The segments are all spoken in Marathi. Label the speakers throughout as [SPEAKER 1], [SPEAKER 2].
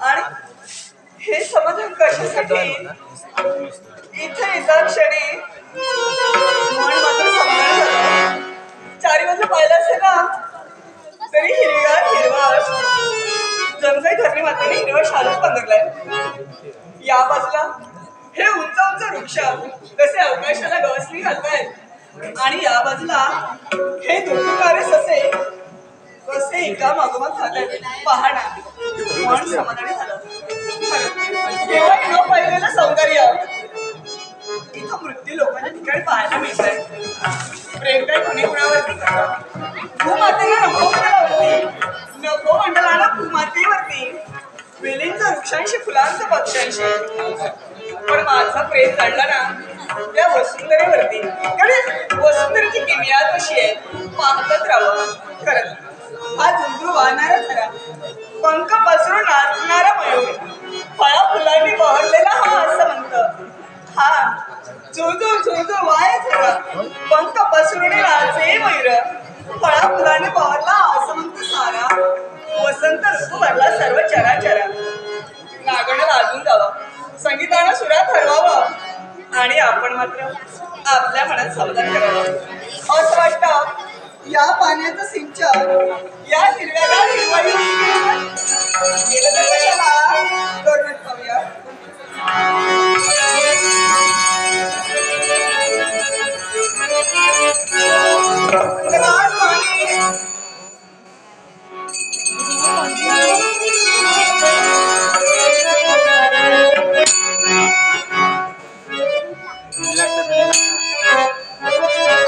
[SPEAKER 1] आणि हे समाधान कशासाठी इथे एका क्षणी मन मात्र समाधान झालं. चारी बाजू पाहिलं असेल ना तरी हिरवार जणू काही धरणी मातेने हिरवा शालच पांघरलाय. या बाजूला हे उंच उंच वृक्ष कसे अवकाशाला गवसणी घालतायत आणि या बाजूला हे दुर्गुणारे ससे कसे एका मागोमाग खातायत. पहाडा मन समाधानी झालं. केव्हा न पाहिलेलं सौंदर्य इथं मृत्यू लोकांच्या ठिकाणी पाहायला मिळत आहे. प्रेम काय कुणी कुणावरती करतं. भूमातेला नको मंडळावरती, नको मंडळाला भूमातेवरती, वेलींचं वृक्षांशी फुलांचं पक्ष्यांशी. पण माझं प्रेम चढलं ना त्या वसुंधरेवरती. कारण वसुंधरेची किमया कशी आहे पाहतच राहावं. खरं हा झुंजू वाहणारा झरा, पंख पसरून नाचणारा मयूर, फळा फुलांनी बहरलेला हा असमंत, हा झुंजू झुंजू वाय झरा, पंख पसरून नाचे मयूर, फळा फुलांनी बहरला असमंत सारा. वसंत ऋतू भरला सर्व चराचरा. नागणं लाजून जावं, संगीतानं सुरात हरवावं आणि आपण मात्र आपल्या मनात समाधान करावं. असं वाटतं या पाण्याचं सिंचन या हिरव्यागार हिरवाई गेलं तर कशाला करण्यात पाहूया.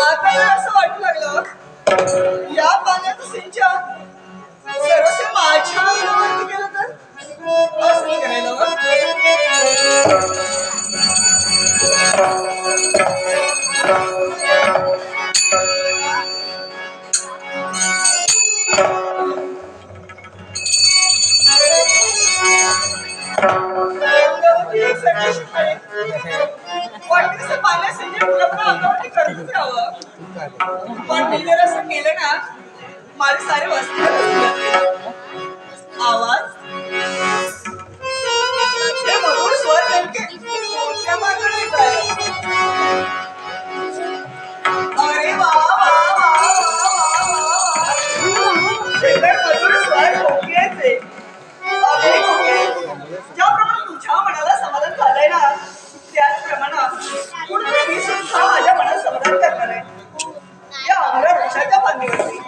[SPEAKER 1] आता असं वाटू लागलं या पाण्याचं सिंचन सर्वस्व माझ्या अंगावरती केलं तर असं करायला पाण्यात सिंचन अंगावरती करतच राहावं. पण मी जर असं केलं ना माझे सारे वस्त्र आवाज हे मधुर स्वर नेमके कोणत्या मार्गाने येतात. अरे वा वा वा वा वा वा हे तर मधुर स्वर कोकिळेचे. अरे कोकिळे ज्याप्रमाणे तुझ्या मनाला समाधान झालंय ना त्याचप्रमाणे कुठे मी सुद्धा माझ्या मनात समाधान करणार आहे. या आमच्या वृक्षाच्या फांदीवरती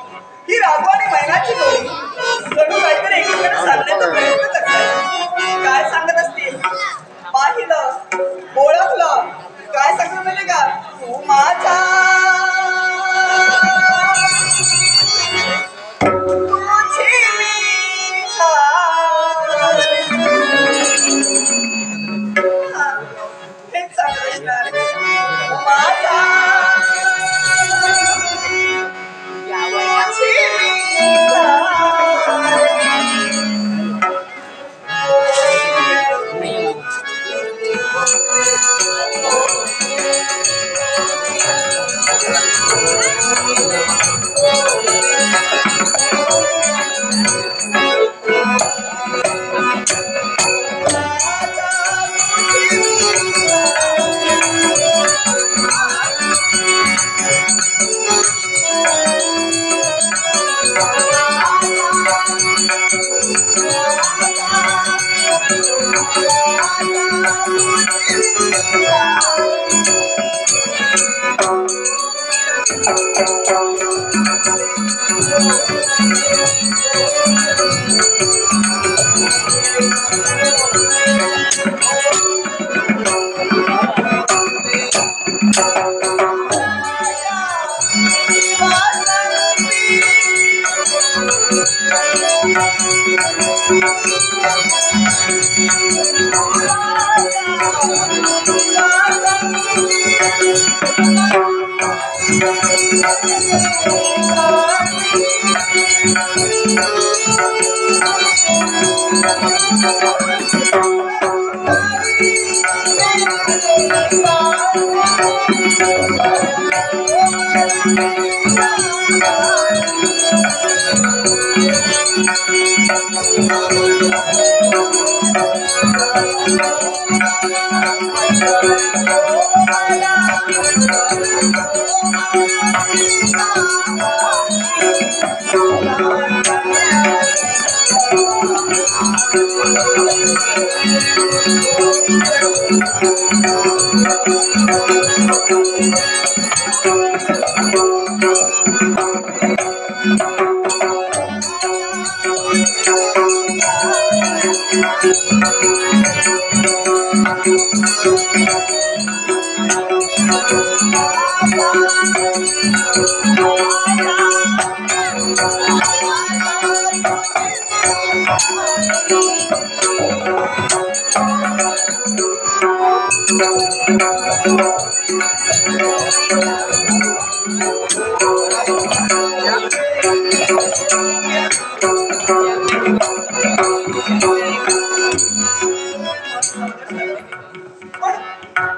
[SPEAKER 1] ही राघव आणि मैनाची जोडी जणू काहीतरी एकमेकांना सांगण्याचा प्रयत्न करतात. काय सांगत असतील पाहिलं ओळखलं काय सांगत म्हणजे का तू माझा तुझी मी हेच सांगत असणार माझा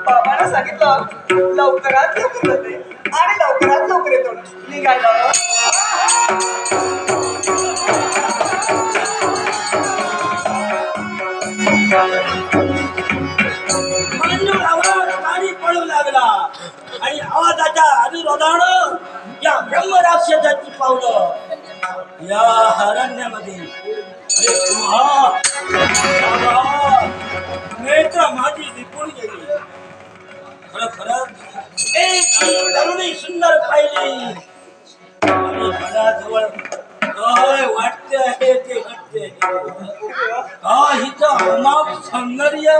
[SPEAKER 1] बाबांना सांगितलं लवकरात लवकर होते आणि लवकरात लवकर येतो निघायला.
[SPEAKER 2] गाडी पळू लागला आणि आवाजाच्या अनुरोधानं या ब्रह्मराक्षसाची पावलं या हरण्यामध्ये नेत्र माझी दिपून गेली. खरंच एक तरुणी सुंदर पाहिली आणि मनाजवळ काय वाटते आहे ते वाटते काय हिचं अमाप सौंदर्य.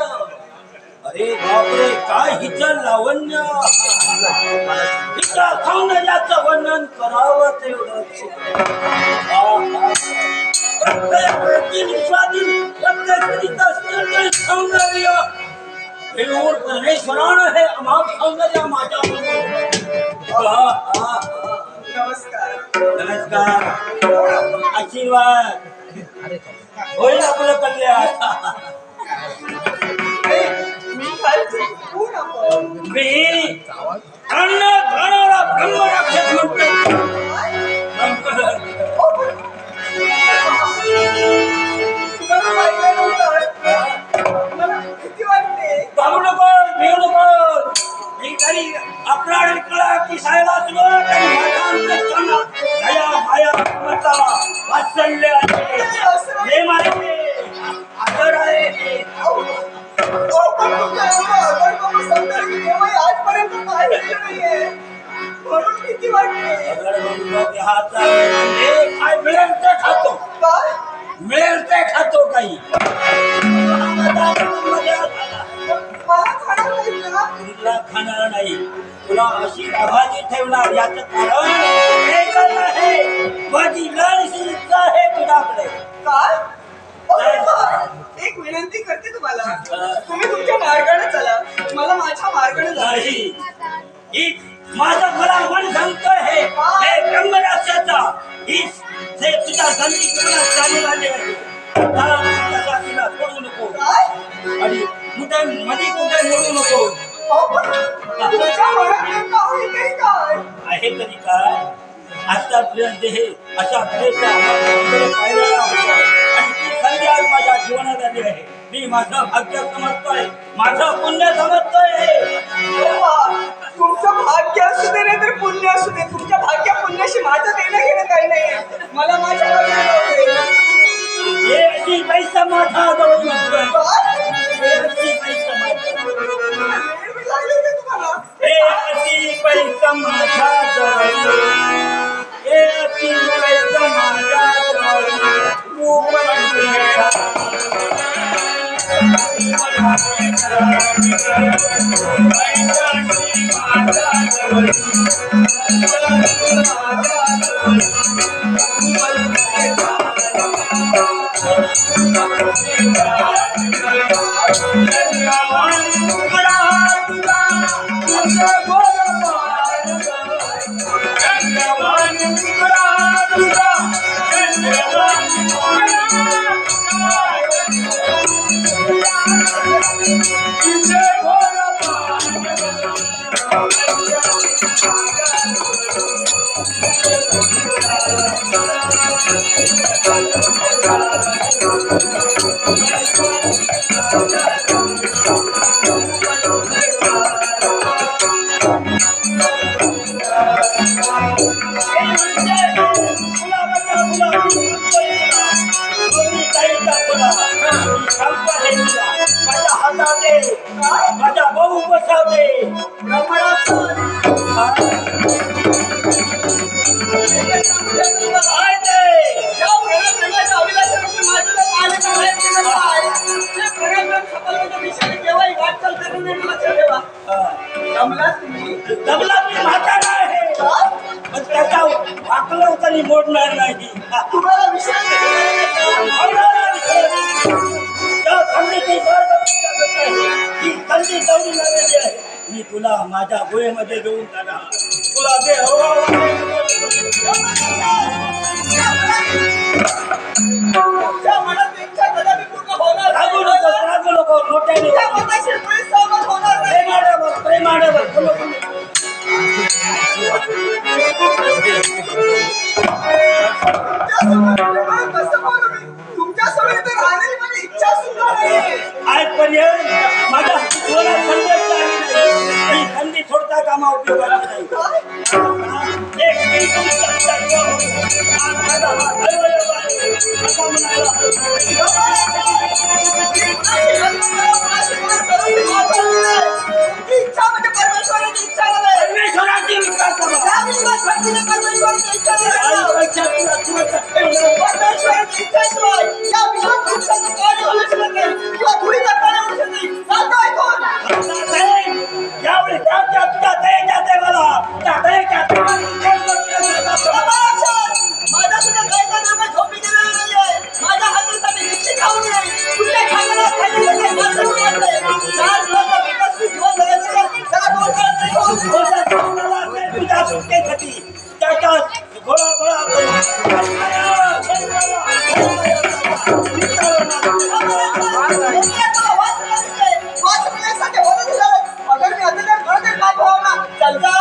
[SPEAKER 2] अरे बापरे काय हिचं लावण्य. हिच्या सौंदर्याचं वर्णन करावं तेवढं सौंदर्य परमेश्वरानं हे अमाप सौंदर्य माझ्या.
[SPEAKER 1] नमस्कार.
[SPEAKER 2] नमस्कार. आशीर्वाद होईल आपलं कल्याण. मी अन्न खाणारा ब्रह्मराक्षस म्हणतो. बाबू नको भिऊ नको. मी तरी आपला पिसायला सुरुवात दया माया वात्सल्य प्रेम आहे आदर आहे.
[SPEAKER 1] आजपर्यंत म्हणून किती वाटते.
[SPEAKER 2] काय मिळेल ते खातो. मिळेल ते खातो काही. तुला खाणार नाही. तुला अशी आभाजी ठेवणार याचं कारण एकच आहे. माझी लढशी इच्छा आहे तुझ्याकडे.
[SPEAKER 1] काय एक विनंती करते तुम्हाला. तुम्ही तुमच्या मार्गाने चला. मला माझ्या मार्गाने
[SPEAKER 2] नाही. माझं मला मन सांगतोय हे ब्रह्मराक्षाचा जे तुझ्या संधीकरणात चालू आले आहे तिला सोडू नको आणि कुठे मध्ये कुठे मोडू नको. आहे तरी काय आतापर्यंत हे अशा प्रयत्न पाहिलेला होता आणि ती संधी आज माझ्या जीवनात आली आहे. मी माझं भाग्य समजतोय. माझं पुण्य समजतोय.
[SPEAKER 1] तुमचं भाग्य असू दे नाही तर पुण्य असू दे. तुमच्या भाग्य पुण्याशी माझं देणं घेणं काही नाही. मला माझ्या
[SPEAKER 2] हे अशी पैसा माझा जवळ नसतो. हे अशी पैसा हे अशी पैसा माझा जवळ. हे अशी पैसा माझा जवळ माझा भाऊ बसावते जमला मी म्हातारा आहे पण त्याचा वाकलं तरी मोडणार नाही
[SPEAKER 1] तुम्हाला विषय
[SPEAKER 2] संधी तेवढी लागलेली आहे मी तुला माझ्या गोळेमध्ये घेऊन जाणार तुला जे हवा रागू नको मोठ्याने प्रेमाडवर
[SPEAKER 1] तुमच्या समोर तर राहण्याची माझी इच्छा सुद्धा नाही
[SPEAKER 2] आजपर्यंत माझ्या डोळ्यात मी संधी सोडता कामा उपयोगाला नाही
[SPEAKER 1] इच्छा म्हणजे परमेश्वराची इच्छा
[SPEAKER 2] परमेश्वराची इच्छा
[SPEAKER 1] परमेश्वराची इच्छा शिवाय या विश्वात पुरुषाचं कार्य होऊ शकत नाही किंवा धुळीचं कार्य होऊ शकत नाही सांगतो ऐकून
[SPEAKER 2] यावेळी तुझ्या दयेच्या देवाला त्या दयेच्या
[SPEAKER 1] माझ्या सुद्धा गायचा नाम झोपी गेलेला नाहीये माझ्या हातासाठी निश्चित खाऊ नये कुठल्या खाण्याला चार लोक विकसित दिवस जगायचे त्याला दोन
[SPEAKER 2] तुझ्या सुटकेसाठी त्याच्यात गोळा गोळा
[SPEAKER 1] अगर मी अत्याचार करते काय भावना चल जा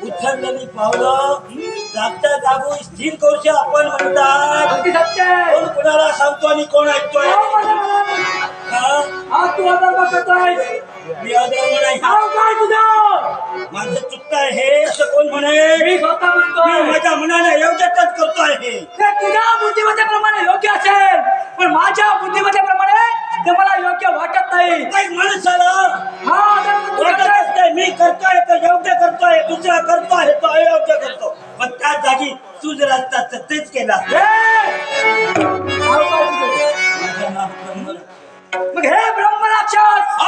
[SPEAKER 2] उचललेली पावलं जागच्या जागो स्थिर करूशी आपण म्हणतात कोण कोणाला सांगतो आणि कोण ऐकतोय मी अधर्म नाही माझं चुकतंय हे असं कोण म्हणेल मी माझ्या मनाने योग्यच करतोय हे
[SPEAKER 3] तुझ्या बुद्धिमत्तेप्रमाणे योग्य असेल पण माझ्या बुद्धिमत्तेप्रमाणे ते मला योग्य वाटत नाही
[SPEAKER 2] काही माणसाला वाटत असते मी करतोय तर योग्य करतोय दुसरा करतोय तो अयोग्य करतो पण त्या जागी तू जर असतात तर तेच केलं
[SPEAKER 3] मग हे ब्रह्मराक्षस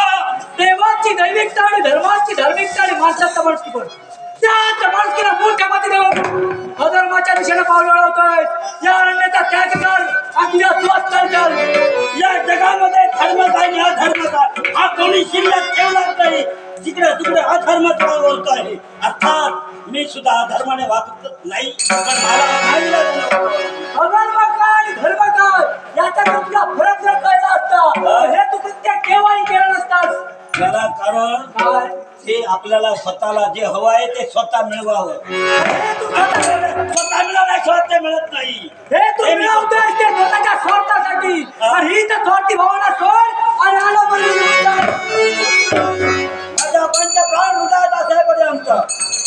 [SPEAKER 3] देवाची दैविकता आणि धर्माची धार्मिकता आणि माणसाचा माणुसकी पण त्याच माणुसकीला मोठ्या माती देऊन अधर्माच्या दिशेने पाऊल वळवतोय या अरण्याचा त्याग कर आणि तुझ्या स्वस्थ चाल
[SPEAKER 2] या जगामध्ये धर्म काय आणि अधर्म काय हा कोणी शिल्लक ठेवणार नाही जिकडे तिकडे अधर्म चालवतो आहे अर्थात मी सुद्धा धर्माने वागत नाही पण मला नाईलाज नको.
[SPEAKER 3] अधर्म काय आणि धर्म काय याचा तुला फरक जर कळला असता हे तू कृत्य केव्हाही केलं नसतास.
[SPEAKER 2] त्याला कारण
[SPEAKER 3] काय
[SPEAKER 2] ते आपल्याला स्वतःला जे हवं आहे ते स्वतः मिळवावं.
[SPEAKER 3] हे तू
[SPEAKER 2] स्वतः मिळवण्याशिवाय ते मिळत नाही.
[SPEAKER 3] हे तू मिळवतोयस ते स्वतःच्या स्वार्थासाठी. आणि ही तर स्वार्थी भावना सोड आणि आलो
[SPEAKER 2] माझ्या पंच प्राण हृदयात असायपर्यंत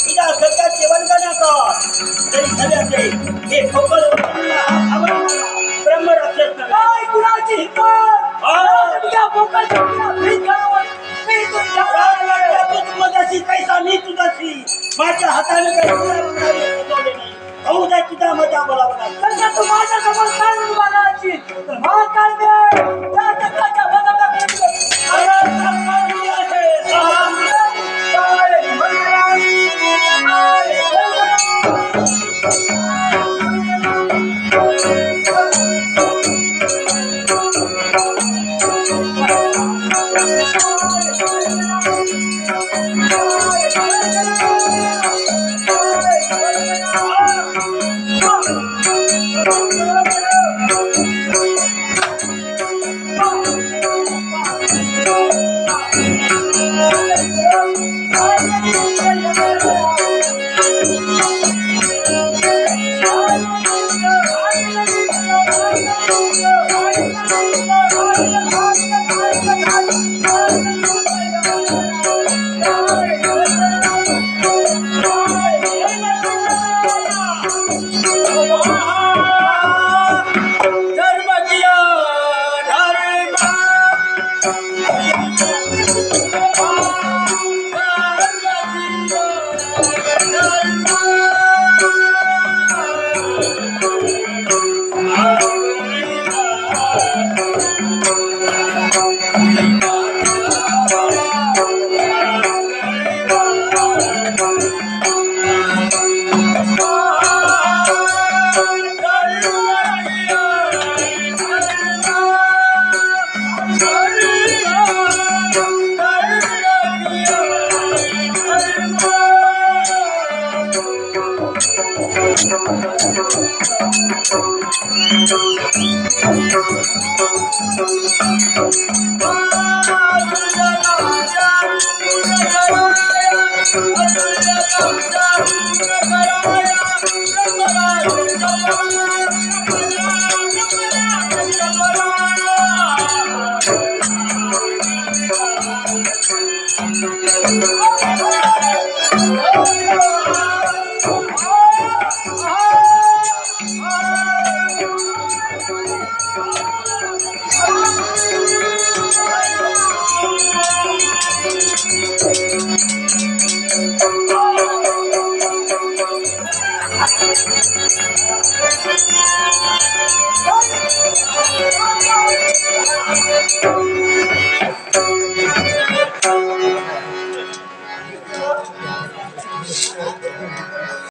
[SPEAKER 2] तुझ्या सत्यात जेवण करण्याचा तरी झाल्याचे हे ठोकर ब्रह्मराक्षस नव्हे.
[SPEAKER 3] काय कुणाची हिंमत तुझ्या बोकाच्या भीक घालून मी तुझ्या
[SPEAKER 2] तूच मगाशी कैसा मी तुझाशी माझ्या हाताने काही शिकवले नाही. होऊ द्या तुझ्या मजा बोलावं नाही.
[SPEAKER 3] तर तू माझ्या समोर काय उभारायची तर हा काय त्या चक्राच्या
[SPEAKER 1] Thank you.